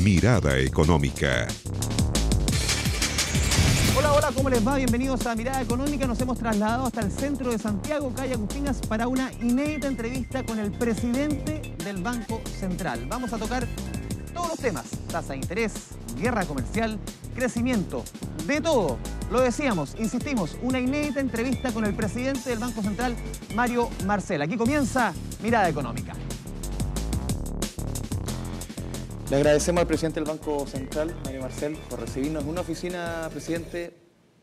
Mirada Económica. Hola, ¿cómo les va? Bienvenidos a Mirada Económica. Nos hemos trasladado hasta el centro de Santiago, calle Agustinas, para una inédita entrevista con el presidente del Banco Central. Vamos a tocar todos los temas: tasa de interés, guerra comercial, crecimiento, de todo. Lo decíamos, insistimos, una inédita entrevista con el presidente del Banco Central, Mario Marcel. Aquí comienza Mirada Económica. Le agradecemos al presidente del Banco Central, Mario Marcel, por recibirnos en una oficina, presidente,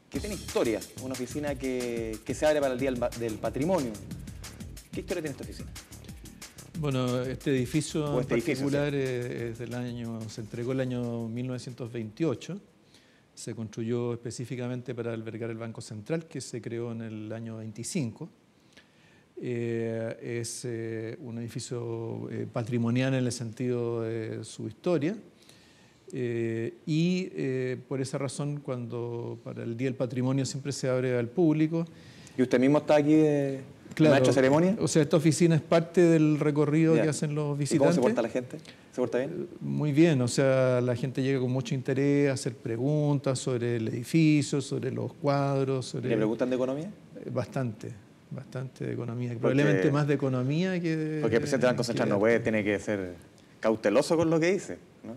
que tiene historia, una oficina que se abre para el Día del Patrimonio. ¿Qué historia tiene esta oficina? Bueno, este edificio en particular sí. es del año, se entregó el año 1928, se construyó específicamente para albergar el Banco Central, que se creó en el año 25. Es un edificio patrimonial en el sentido de su historia y por esa razón, cuando para el Día del Patrimonio siempre se abre al público. ¿Y usted mismo está aquí Claro, ¿ha hecho ceremonia? O sea, esta oficina es parte del recorrido que hacen los visitantes. ¿Y cómo se porta la gente? ¿Se porta bien? Muy bien, o sea, la gente llega con mucho interés a hacer preguntas sobre el edificio, sobre los cuadros. ¿Le preguntan de economía? Bastante de economía, probablemente más de economía que... Porque el presidente del Banco Central tiene que ser cauteloso con lo que dice, ¿no?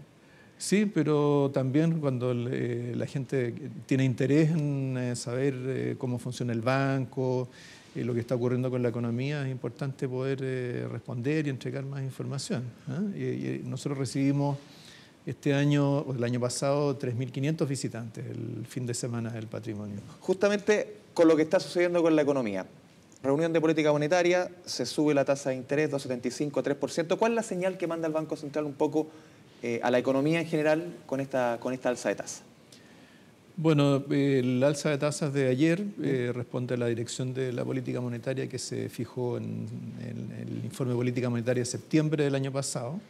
Sí, pero también cuando la gente tiene interés en saber cómo funciona el banco, lo que está ocurriendo con la economía, es importante poder responder y entregar más información, ¿eh? Y nosotros recibimos este año, o el año pasado, 3.500 visitantes el fin de semana del patrimonio. Justamente con lo que está sucediendo con la economía. Reunión de política monetaria, se sube la tasa de interés 2,75 a 3%. ¿Cuál es la señal que manda el Banco Central un poco a la economía en general con esta alza de tasa? Bueno, el alza de tasas de ayer responde a la dirección de la política monetaria que se fijó en el informe de política monetaria de septiembre del año pasado,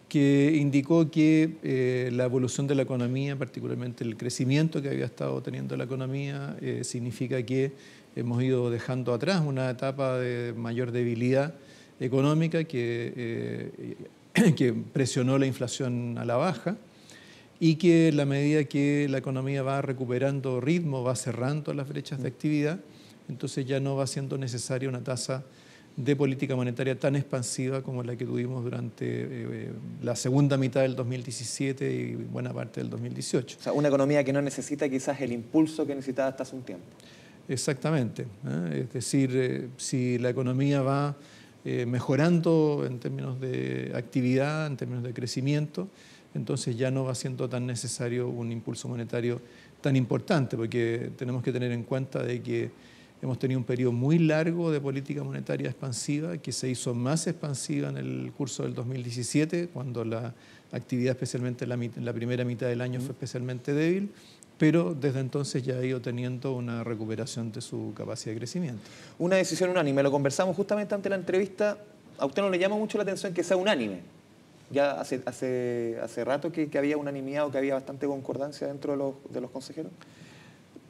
que indicó que la evolución de la economía, particularmente el crecimiento que había estado teniendo la economía, significa que hemos ido dejando atrás una etapa de mayor debilidad económica que presionó la inflación a la baja y que en la medida que la economía va recuperando ritmo, va cerrando las brechas de actividad, entonces ya no va siendo necesaria una tasa de política monetaria tan expansiva como la que tuvimos durante la segunda mitad del 2017 y buena parte del 2018. O sea, una economía que no necesita quizás el impulso que necesitaba hasta hace un tiempo. Exactamente, es decir, si la economía va mejorando en términos de actividad, en términos de crecimiento, entonces ya no va siendo tan necesario un impulso monetario tan importante, porque tenemos que tener en cuenta de que hemos tenido un periodo muy largo de política monetaria expansiva, que se hizo más expansiva en el curso del 2017, cuando la actividad, especialmente en la primera mitad del año, fue especialmente débil, pero desde entonces ya ha ido teniendo una recuperación de su capacidad de crecimiento. Una decisión unánime, lo conversamos justamente ante la entrevista. ¿A usted no le llama mucho la atención que sea unánime? Ya hace rato que había unanimidad o que había bastante concordancia dentro de los consejeros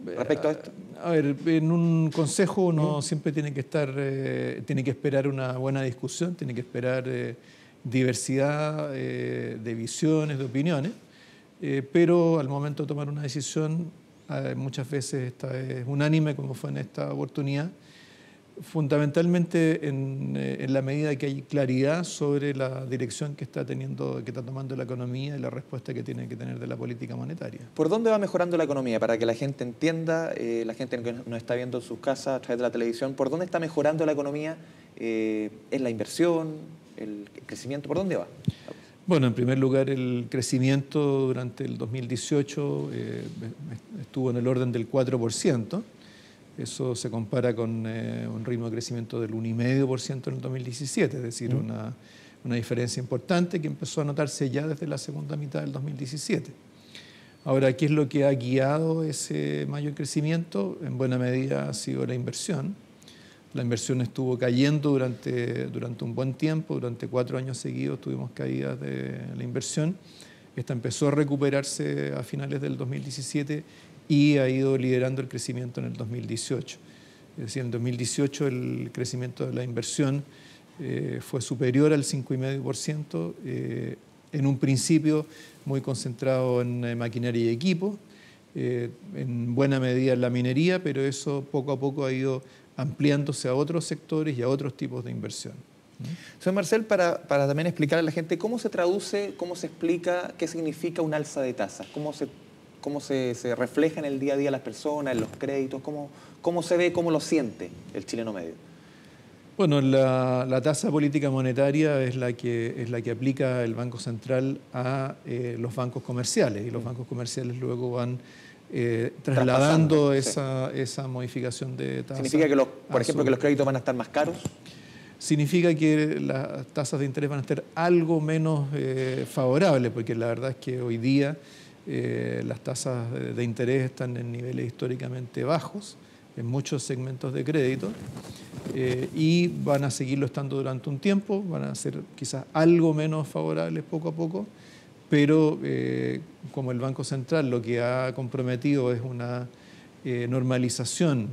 respecto a esto. A ver, en un consejo uno siempre tiene que tiene que esperar una buena discusión, tiene que esperar diversidad de visiones, de opiniones, pero al momento de tomar una decisión, muchas veces esta es unánime, como fue en esta oportunidad, fundamentalmente en la medida que hay claridad sobre la dirección que está tomando la economía y la respuesta que tiene que tener de la política monetaria. ¿Por dónde va mejorando la economía? Para que la gente entienda, la gente que nos está viendo en sus casas a través de la televisión, ¿por dónde está mejorando la economía? ¿Es la inversión, el crecimiento? ¿Por dónde va? Bueno, en primer lugar, el crecimiento durante el 2018 estuvo en el orden del 4%. Eso se compara con un ritmo de crecimiento del 1,5% en el 2017, es decir, una diferencia importante que empezó a notarse ya desde la segunda mitad del 2017. Ahora, ¿qué es lo que ha guiado ese mayor crecimiento? En buena medida ha sido la inversión. La inversión estuvo cayendo durante un buen tiempo, durante 4 años seguidos tuvimos caídas de la inversión. Esta empezó a recuperarse a finales del 2017 y ha ido liderando el crecimiento en el 2018. Es decir, en el 2018 el crecimiento de la inversión fue superior al 5,5%, en un principio muy concentrado en maquinaria y equipo, en buena medida en la minería, pero eso poco a poco ha ido ampliándose a otros sectores y a otros tipos de inversión. Señor Marcel, para también explicar a la gente cómo se traduce, cómo se explica, qué significa un alza de tasas, cómo se refleja en el día a día las personas, en los créditos, cómo se ve, cómo lo siente el chileno medio. Bueno, la tasa política monetaria es la que aplica el Banco Central a los bancos comerciales, y los bancos comerciales luego van trasladando esa modificación de tasa. ¿Significa que, por ejemplo, que los créditos van a estar más caros? Significa que las tasas de interés van a estar algo menos favorables, porque la verdad es que hoy día las tasas de interés están en niveles históricamente bajos en muchos segmentos de crédito y van a seguirlo estando durante un tiempo, van a ser quizás algo menos favorables poco a poco, pero como el Banco Central lo que ha comprometido es una normalización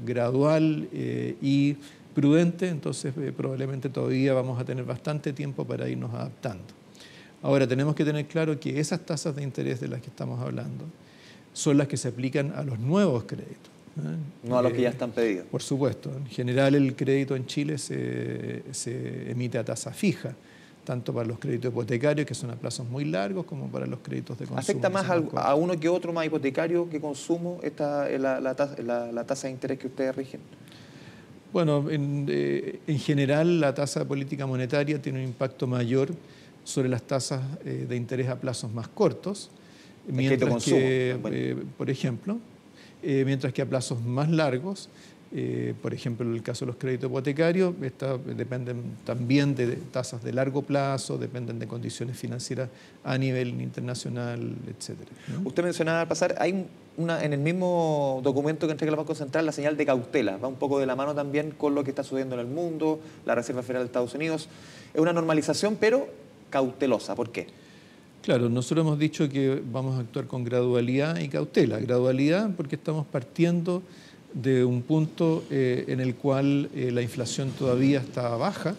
gradual y prudente, entonces probablemente todavía vamos a tener bastante tiempo para irnos adaptando. Ahora, tenemos que tener claro que esas tasas de interés de las que estamos hablando son las que se aplican a los nuevos créditos. No a los que ya están pedidos. Por supuesto. En general, el crédito en Chile se emite a tasa fija, tanto para los créditos hipotecarios, que son a plazos muy largos, como para los créditos de consumo. ¿Afecta más a uno que otro, más hipotecario que consumo, la tasa de interés que ustedes rigen? Bueno, en general la tasa de política monetaria tiene un impacto mayor sobre las tasas de interés a plazos más cortos, mientras que, por ejemplo, mientras que a plazos más largos, por ejemplo, en el caso de los créditos hipotecarios, dependen también de tasas de largo plazo, dependen de condiciones financieras a nivel internacional, etc. ¿no? Usted mencionaba al pasar, hay en el mismo documento que entrega el Banco Central la señal de cautela, va un poco de la mano también con lo que está sucediendo en el mundo, la Reserva Federal de Estados Unidos. Es una normalización, pero cautelosa. ¿Por qué? Claro, nosotros hemos dicho que vamos a actuar con gradualidad y cautela. Gradualidad porque estamos partiendo de un punto en el cual la inflación todavía está baja,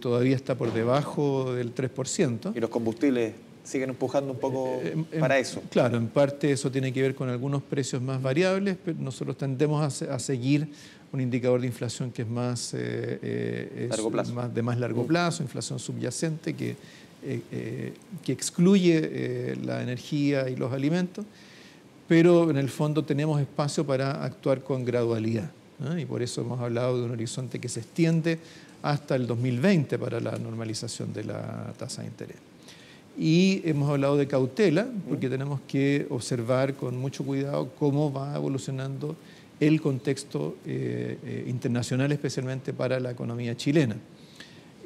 todavía está por debajo del 3%. Y los combustibles siguen empujando un poco para eso. Claro, en parte eso tiene que ver con algunos precios más variables, pero nosotros tendemos a seguir un indicador de inflación que es más, de más largo plazo, inflación subyacente, que excluye la energía y los alimentos, pero en el fondo tenemos espacio para actuar con gradualidad, ¿no? Y por eso hemos hablado de un horizonte que se extiende hasta el 2020 para la normalización de la tasa de interés. Y hemos hablado de cautela porque tenemos que observar con mucho cuidado cómo va evolucionando el contexto internacional, especialmente para la economía chilena.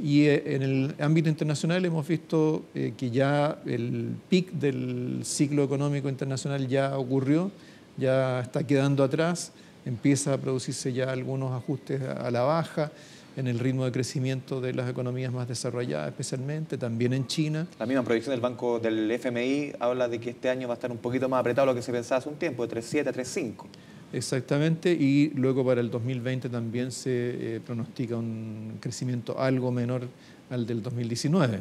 Y en el ámbito internacional hemos visto que ya el pic del ciclo económico internacional ya ocurrió, ya está quedando atrás, empieza a producirse ya algunos ajustes a la baja en el ritmo de crecimiento de las economías más desarrolladas, especialmente también en China. La misma proyección del FMI habla de que este año va a estar un poquito más apretado de lo que se pensaba hace un tiempo, de 3,7 a 3,5. Exactamente, y luego para el 2020 también se pronostica un crecimiento algo menor al del 2019.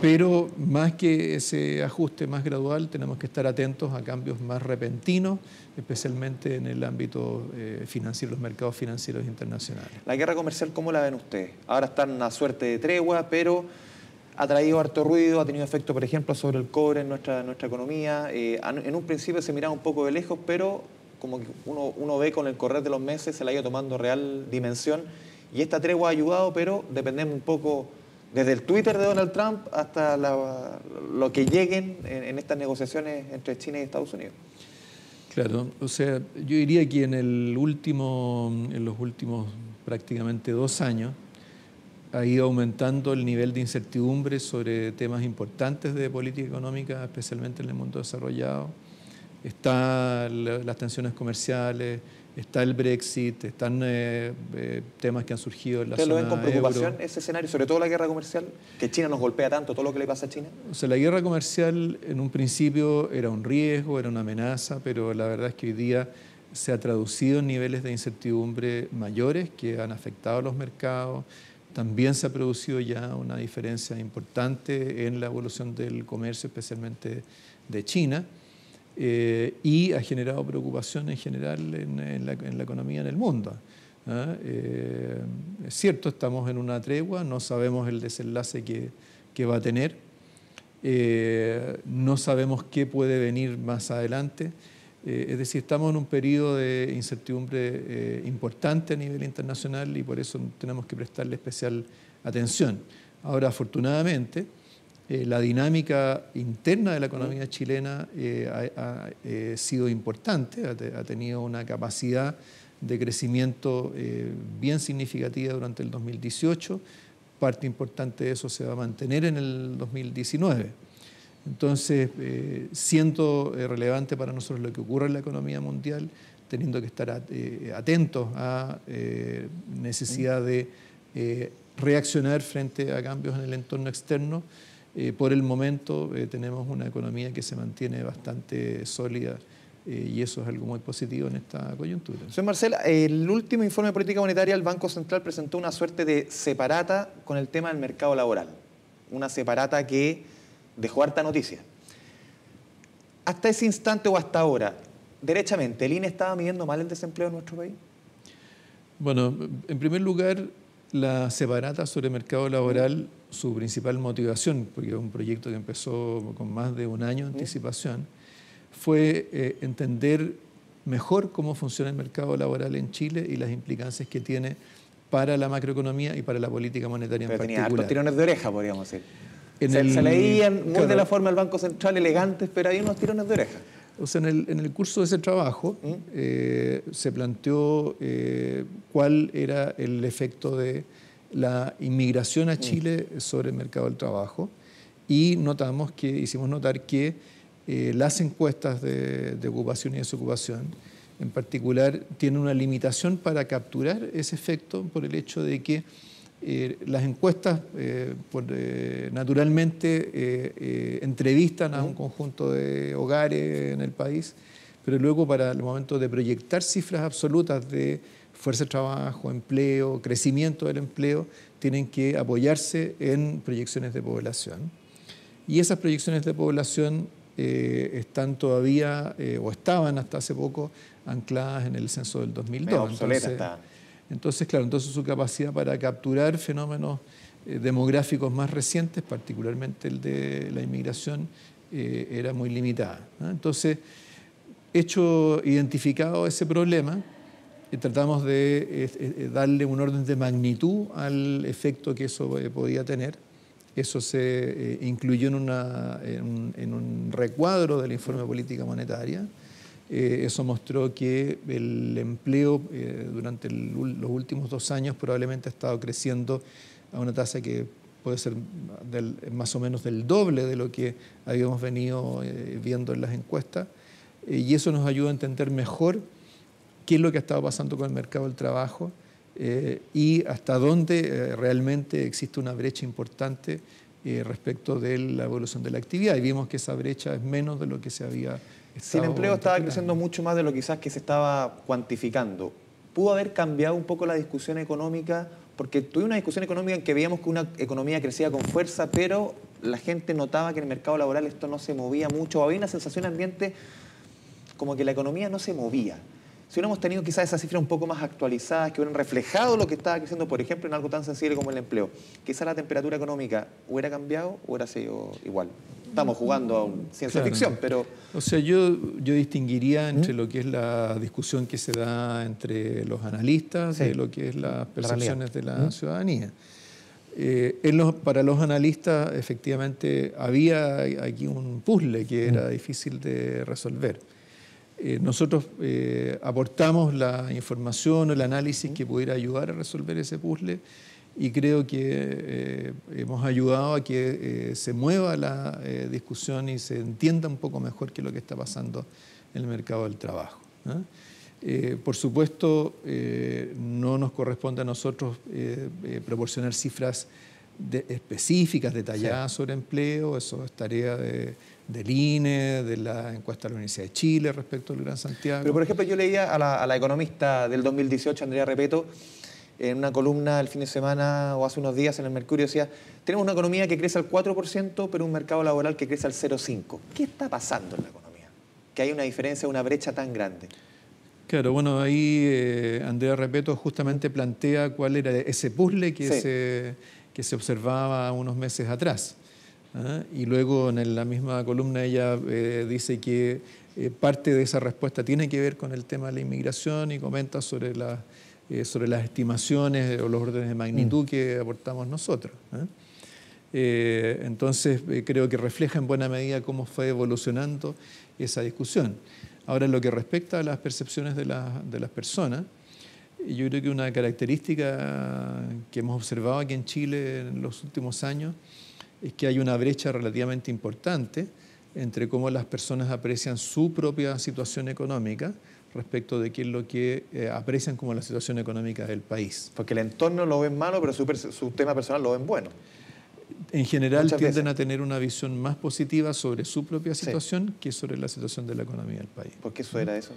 Pero más que ese ajuste más gradual, tenemos que estar atentos a cambios más repentinos, especialmente en el ámbito financiero, los mercados financieros internacionales. La guerra comercial, ¿cómo la ven ustedes? Ahora está en una suerte de tregua, pero ha traído harto ruido, ha tenido efecto, por ejemplo, sobre el cobre en nuestra economía. En un principio se miraba un poco de lejos, pero como que uno ve con el correr de los meses, se la ha ido tomando real dimensión. Y esta tregua ha ayudado, pero dependemos un poco desde el Twitter de Donald Trump hasta lo que lleguen en estas negociaciones entre China y Estados Unidos. Claro, o sea, yo diría que en los últimos prácticamente 2 años ha ido aumentando el nivel de incertidumbre sobre temas importantes de política económica, especialmente en el mundo desarrollado. Están las tensiones comerciales, está el Brexit, están temas que han surgido en la zona euro. ¿Ustedes lo ven con preocupación euro. ese escenario, sobre todo la guerra comercial, que China nos golpea tanto, todo lo que le pasa a China? O sea, la guerra comercial en un principio era un riesgo, era una amenaza, pero la verdad es que hoy día se ha traducido en niveles de incertidumbre mayores que han afectado a los mercados, también se ha producido ya una diferencia importante en la evolución del comercio, especialmente de China, y ha generado preocupación en general en la economía en el mundo. Es cierto, estamos en una tregua, no sabemos el desenlace que va a tener, no sabemos qué puede venir más adelante. Es decir, estamos en un periodo de incertidumbre importante a nivel internacional y por eso tenemos que prestarle especial atención. Ahora, afortunadamente, la dinámica interna de la economía chilena ha sido importante, ha tenido una capacidad de crecimiento bien significativa durante el 2018. Parte importante de eso se va a mantener en el 2019. Entonces, siendo relevante para nosotros lo que ocurre en la economía mundial, teniendo que estar atentos a necesidad de reaccionar frente a cambios en el entorno externo, por el momento tenemos una economía que se mantiene bastante sólida y eso es algo muy positivo en esta coyuntura. Señor Marcel, el último informe de política monetaria, el Banco Central presentó una suerte de separata con el tema del mercado laboral. Una separata que dejó harta noticia. Hasta ese instante o hasta ahora, derechamente, ¿el INE estaba midiendo mal el desempleo en nuestro país? Bueno, en primer lugar, la separata sobre el mercado laboral, su principal motivación, porque es un proyecto que empezó con más de un año de anticipación, fue entender mejor cómo funciona el mercado laboral en Chile y las implicancias que tiene para la macroeconomía y para la política monetaria en particular. Tenía hartos tirones de oreja, podríamos decir. Se leían muy de la forma del Banco Central, elegantes, pero había unos tirones de oreja. O sea, en el curso de ese trabajo se planteó cuál era el efecto de la inmigración a Chile sobre el mercado del trabajo y hicimos notar que las encuestas de ocupación y desocupación en particular tienen una limitación para capturar ese efecto por el hecho de que las encuestas naturalmente entrevistan a un conjunto de hogares en el país, pero luego para el momento de proyectar cifras absolutas de fuerza de trabajo, empleo, crecimiento del empleo, tienen que apoyarse en proyecciones de población. Y esas proyecciones de población están todavía, o estaban hasta hace poco, ancladas en el censo del 2002. Entonces, claro, su capacidad para capturar fenómenos demográficos más recientes, particularmente el de la inmigración, era muy limitada, ¿no? Entonces, identificado ese problema, tratamos de darle un orden de magnitud al efecto que eso podía tener. Eso se incluyó en un recuadro del informe de política monetaria. Eso mostró que el empleo durante los últimos 2 años probablemente ha estado creciendo a una tasa que puede ser más o menos del doble de lo que habíamos venido viendo en las encuestas. Y eso nos ayuda a entender mejor qué es lo que ha estado pasando con el mercado del trabajo y hasta dónde realmente existe una brecha importante respecto de la evolución de la actividad. Y vimos que esa brecha es menos de lo que se había. Si el empleo estaba creciendo mucho más de lo quizás que se estaba cuantificando, ¿pudo haber cambiado un poco la discusión económica? Porque tuvimos una discusión económica en que veíamos que una economía crecía con fuerza, pero la gente notaba que en el mercado laboral esto no se movía mucho. Había una sensación ambiente como que la economía no se movía. Si hubiéramos tenido quizás esas cifras un poco más actualizadas, que hubieran reflejado lo que estaba creciendo, por ejemplo, en algo tan sensible como el empleo, quizás la temperatura económica hubiera cambiado o hubiera sido igual. Estamos jugando a ciencia ficción, pero... O sea, yo distinguiría entre lo que es la discusión que se da entre los analistas y lo que es las percepciones de la ciudadanía. Para los analistas, efectivamente, había aquí un puzzle que era difícil de resolver. Nosotros aportamos la información o el análisis que pudiera ayudar a resolver ese puzzle y creo que hemos ayudado a que se mueva la discusión y se entienda un poco mejor qué es lo que está pasando en el mercado del trabajo, ¿no? Por supuesto, no nos corresponde a nosotros proporcionar cifras específicas, detalladas sobre empleo. Eso es tarea del INE, de la encuesta de la Universidad de Chile respecto al Gran Santiago. Pero, por ejemplo, yo leía a la economista del 2018, Andrea Repetto, en una columna el fin de semana o hace unos días en el Mercurio decía, tenemos una economía que crece al 4%, pero un mercado laboral que crece al 0,5%. ¿Qué está pasando en la economía? Que hay una diferencia, una brecha tan grande. Claro, bueno, ahí Andrea Repetto justamente plantea cuál era ese puzzle que se observaba unos meses atrás. ¿Ah? Y luego en la misma columna ella dice que parte de esa respuesta tiene que ver con el tema de la inmigración y comenta sobre las estimaciones o los órdenes de magnitud que aportamos nosotros. Entonces creo que refleja en buena medida cómo fue evolucionando esa discusión. Ahora, en lo que respecta a las percepciones de las personas, yo creo que una característica que hemos observado aquí en Chile en los últimos años es que hay una brecha relativamente importante entre cómo las personas aprecian su propia situación económica respecto de qué es lo que aprecian como la situación económica del país. Porque el entorno lo ven malo, pero su tema personal lo ven bueno. En general Muchas tienden veces a tener una visión más positiva sobre su propia situación que sobre la situación de la economía del país. ¿Por qué eso era eso?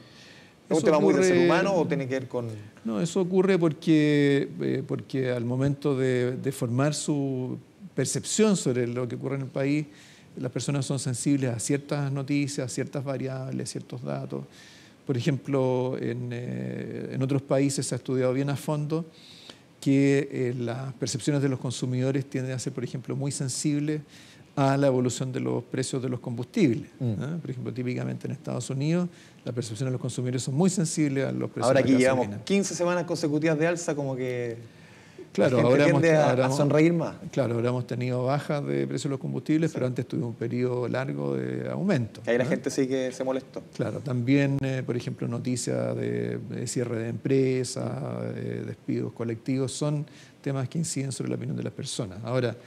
¿Es Eso un tema muy del ocurre- ser humano o tiene que ver con...? No, eso ocurre porque al momento de formar su percepción sobre lo que ocurre en el país, las personas son sensibles a ciertas noticias, a ciertas variables, ciertos datos. Por ejemplo, en otros países se ha estudiado bien a fondo que las percepciones de los consumidores tienden a ser, por ejemplo, muy sensibles a la evolución de los precios de los combustibles. Por ejemplo, típicamente en Estados Unidos, la percepción de los consumidores son muy sensibles a los precios Ahora de aquí la llevamos gasolina. 15 semanas consecutivas de alza, como que Claro, la gente ahora tiende ahora a sonreír más. Claro, ahora hemos tenido bajas de precios de los combustibles, pero antes tuvimos un periodo largo de aumento. Que ahí la gente sí que se molestó. Claro, también, por ejemplo, noticias de cierre de empresas, despidos colectivos, son temas que inciden sobre la opinión de las personas. Ahora,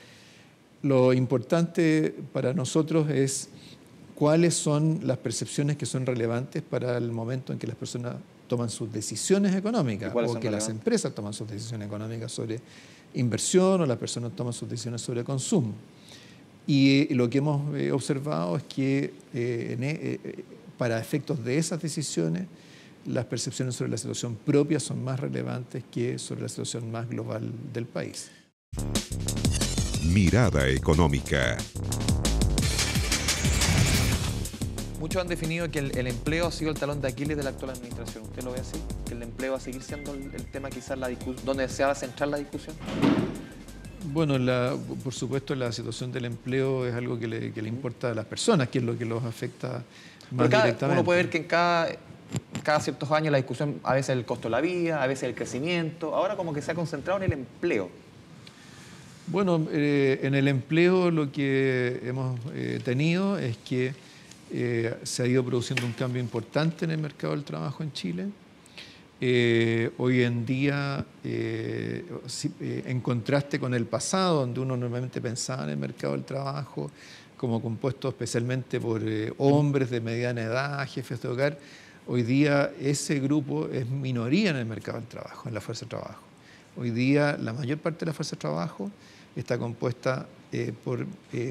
lo importante para nosotros es cuáles son las percepciones que son relevantes para el momento en que las personas toman sus decisiones económicas o que las empresas toman sus decisiones económicas sobre inversión o las personas toman sus decisiones sobre consumo. Y lo que hemos observado es que para efectos de esas decisiones las percepciones sobre la situación propia son más relevantes que sobre la situación más global del país. Mirada económica. Muchos han definido que el empleo ha sido el talón de Aquiles de la actual administración. ¿Usted lo ve así? ¿Que el empleo va a seguir siendo el tema quizás donde se va a centrar la discusión? Bueno, por supuesto la situación del empleo es algo que le importa a las personas, que es lo que los afecta más directamente. Uno puede ver que en cada ciertos años la discusión, a veces el costo de la vida, a veces el crecimiento, ahora como que se ha concentrado en el empleo. Bueno, en el empleo lo que hemos tenido es que se ha ido produciendo un cambio importante en el mercado del trabajo en Chile. Hoy en día, en contraste con el pasado, donde uno normalmente pensaba en el mercado del trabajo como compuesto especialmente por hombres de mediana edad, jefes de hogar, hoy día ese grupo es minoría en el mercado del trabajo, en la fuerza de trabajo. Hoy día la mayor parte de la fuerza de trabajo está compuesta por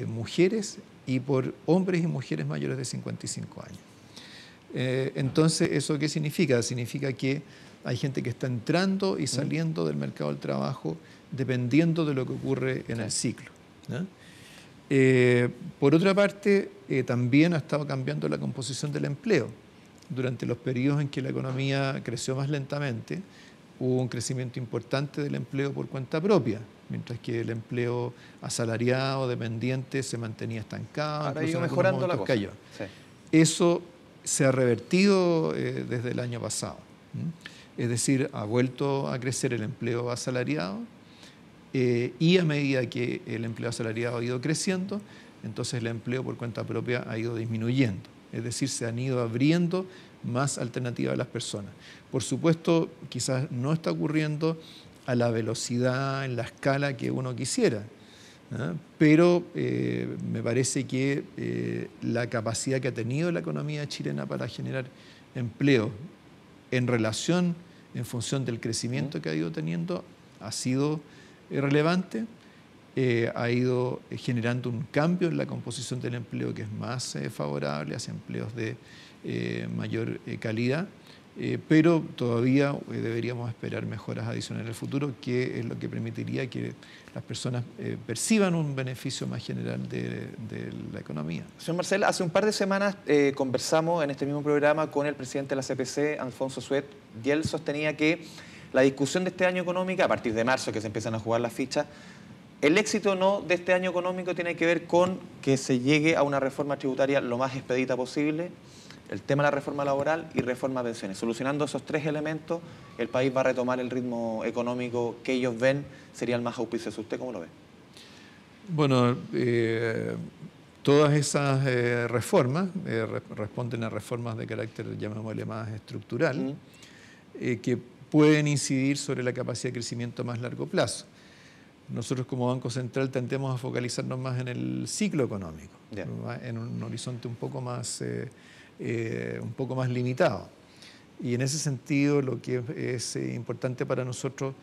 mujeres y por hombres y mujeres mayores de 55 años. Entonces, ¿eso qué significa? Significa que hay gente que está entrando y saliendo del mercado del trabajo dependiendo de lo que ocurre en el ciclo, ¿no? Por otra parte, también ha estado cambiando la composición del empleo. Durante los periodos en que la economía creció más lentamente, hubo un crecimiento importante del empleo por cuenta propia, mientras que el empleo asalariado, dependiente, se mantenía estancado. Ahora ha ido mejorando la cosa. Cayó. Sí. Eso se ha revertido desde el año pasado. Es decir, ha vuelto a crecer el empleo asalariado y a medida que el empleo asalariado ha ido creciendo, entonces el empleo por cuenta propia ha ido disminuyendo. Es decir, se han ido abriendo más alternativas a las personas. Por supuesto, quizás no está ocurriendo a la velocidad, en la escala que uno quisiera, ¿no? Pero me parece que la capacidad que ha tenido la economía chilena para generar empleo en relación, en función del crecimiento que ha ido teniendo, ha sido relevante, ha ido generando un cambio en la composición del empleo que es más favorable hacia empleos de mayor calidad pero todavía deberíamos esperar mejoras adicionales en el futuro, que es lo que permitiría que las personas perciban un beneficio más general de la economía. Señor Marcel, hace un par de semanas conversamos en este mismo programa con el presidente de la CPC, Alfonso Suet, y él sostenía que la discusión de este año económico, a partir de marzo que se empiezan a jugar las fichas, el éxito no de este año económico tiene que ver con que se llegue a una reforma tributaria lo más expedita posible, el tema de la reforma laboral y reforma de pensiones. Solucionando esos tres elementos, el país va a retomar el ritmo económico que ellos ven sería el más auspicioso. ¿Usted cómo lo ve? Bueno, todas esas reformas responden a reformas de carácter, llamémosle, más estructural, que pueden incidir sobre la capacidad de crecimiento a más largo plazo. Nosotros como Banco Central tendemos a focalizarnos más en el ciclo económico, en un horizonte un poco más limitado. Y en ese sentido lo que es importante para nosotros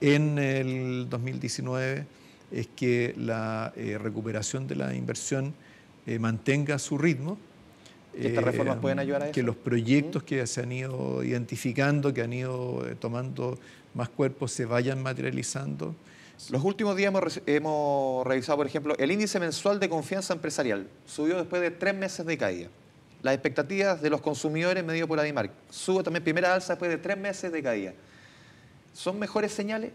en el 2019 es que la recuperación de la inversión mantenga su ritmo. ¿Estas reformas pueden ayudar a eso? Que los proyectos que se han ido identificando, que han ido tomando más cuerpo, se vayan materializando. Los últimos días hemos revisado, por ejemplo, el índice mensual de confianza empresarial. Subió después de 3 meses de caída. Las expectativas de los consumidores medido por Adimark. Sube también primera alza después de 3 meses de caída. ¿Son mejores señales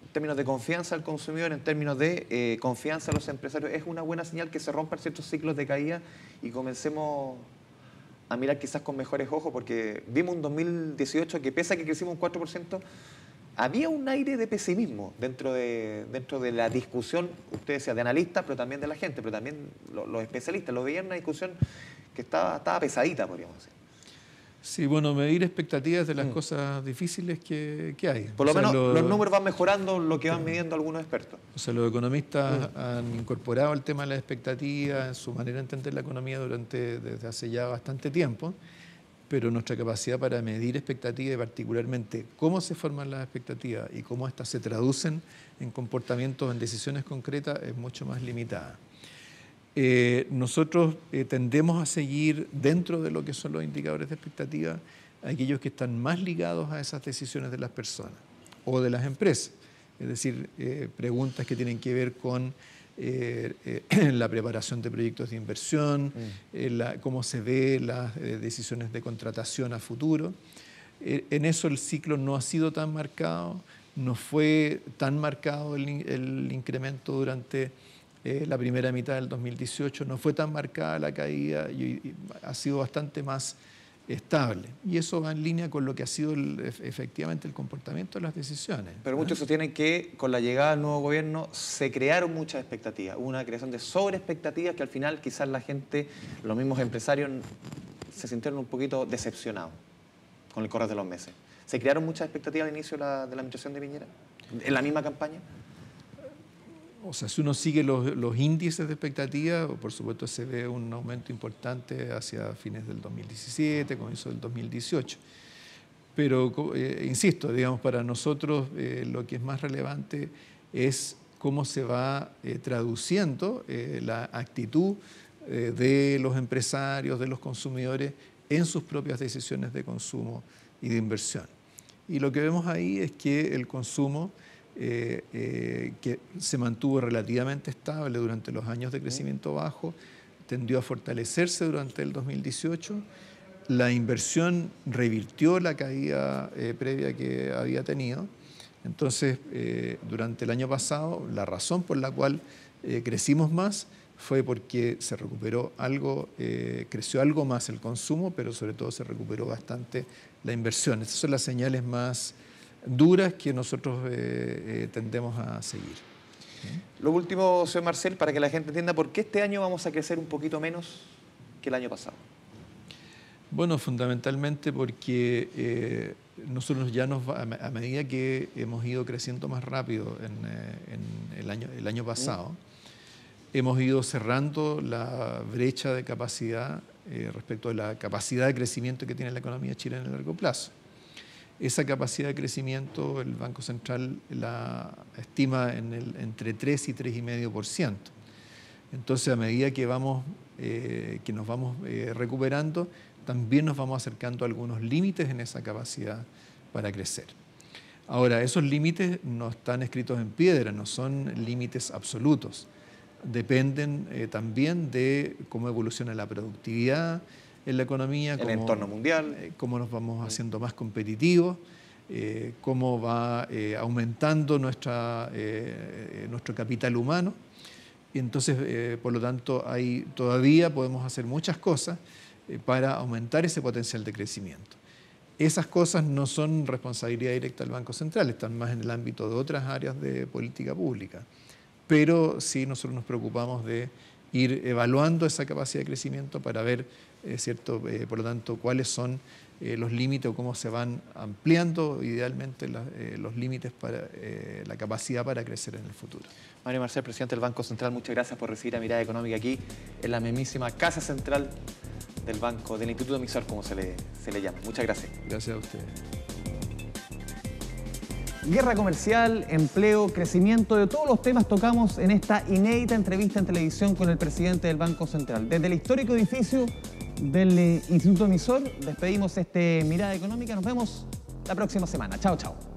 en términos de confianza al consumidor, en términos de confianza a los empresarios? ¿Es una buena señal que se rompan ciertos ciclos de caída y comencemos a mirar quizás con mejores ojos? Porque vimos un 2018 que pese a que crecimos un 4%, había un aire de pesimismo dentro de la discusión, usted decía, de analistas, pero también de la gente, pero también los especialistas. Lo veían una discusión que estaba pesadita, podríamos decir. Sí, bueno, medir expectativas de las cosas difíciles que hay. Por lo menos los números van mejorando lo que van midiendo algunos expertos. O sea, los economistas han incorporado el tema de las expectativas en su manera de entender la economía desde hace ya bastante tiempo, pero nuestra capacidad para medir expectativas y particularmente cómo se forman las expectativas y cómo éstas se traducen en comportamientos, en decisiones concretas, es mucho más limitada. Nosotros tendemos a seguir dentro de lo que son los indicadores de expectativa aquellos que están más ligados a esas decisiones de las personas o de las empresas, es decir, preguntas que tienen que ver con la preparación de proyectos de inversión, cómo se ve las decisiones de contratación a futuro. En eso el ciclo no ha sido tan marcado, no fue tan marcado el incremento durante la primera mitad del 2018, no fue tan marcada la caída y ha sido bastante más estable. Y eso va en línea con lo que ha sido efectivamente el comportamiento de las decisiones. Pero muchos sostienen que con la llegada del nuevo gobierno se crearon muchas expectativas, hubo una creación de sobreexpectativas que al final quizás la gente, los mismos empresarios, se sintieron un poquito decepcionados con el correr de los meses. ¿Se crearon muchas expectativas al inicio de la administración de Piñera? ¿En la misma campaña? O sea, si uno sigue los índices de expectativa, por supuesto se ve un aumento importante hacia fines del 2017, comienzo del 2018. Pero, insisto, digamos, para nosotros lo que es más relevante es cómo se va traduciendo la actitud de los empresarios, de los consumidores en sus propias decisiones de consumo y de inversión. Y lo que vemos ahí es que el consumo que se mantuvo relativamente estable durante los años de crecimiento bajo, tendió a fortalecerse durante el 2018. La inversión revirtió la caída previa que había tenido. Entonces, durante el año pasado, la razón por la cual crecimos más fue porque se recuperó algo, creció algo más el consumo, pero sobre todo se recuperó bastante la inversión. Esas son las señales más duras que nosotros tendemos a seguir. Lo último, señor Marcel, para que la gente entienda, ¿por qué este año vamos a crecer un poquito menos que el año pasado? Bueno, fundamentalmente porque nosotros ya a medida que hemos ido creciendo más rápido en el año pasado, hemos ido cerrando la brecha de capacidad respecto a la capacidad de crecimiento que tiene la economía chilena a largo plazo. Esa capacidad de crecimiento el Banco Central la estima entre 3 y 3,5%. Entonces, a medida que nos vamos recuperando, también nos vamos acercando a algunos límites en esa capacidad para crecer. Ahora, esos límites no están escritos en piedra, no son límites absolutos. Dependen también de cómo evoluciona la productividad en la economía, el entorno mundial, cómo nos vamos haciendo más competitivos, cómo va aumentando nuestro capital humano. Y entonces, por lo tanto, todavía podemos hacer muchas cosas para aumentar ese potencial de crecimiento. Esas cosas no son responsabilidad directa del Banco Central, están más en el ámbito de otras áreas de política pública. Pero sí nosotros nos preocupamos de ir evaluando esa capacidad de crecimiento para ver, por lo tanto, cuáles son los límites o cómo se van ampliando idealmente los límites para la capacidad para crecer en el futuro. Mario Marcel, presidente del Banco Central, muchas gracias por recibir a Mirada Económica aquí en la mismísima Casa Central del Banco, del Instituto Emisor, como se le llama. Muchas gracias. Gracias a ustedes. Guerra comercial, empleo, crecimiento, de todos los temas tocamos en esta inédita entrevista en televisión con el presidente del Banco Central. Desde el histórico edificio del Instituto Emisor despedimos Mirada Económica. Nos vemos la próxima semana. Chao, chao.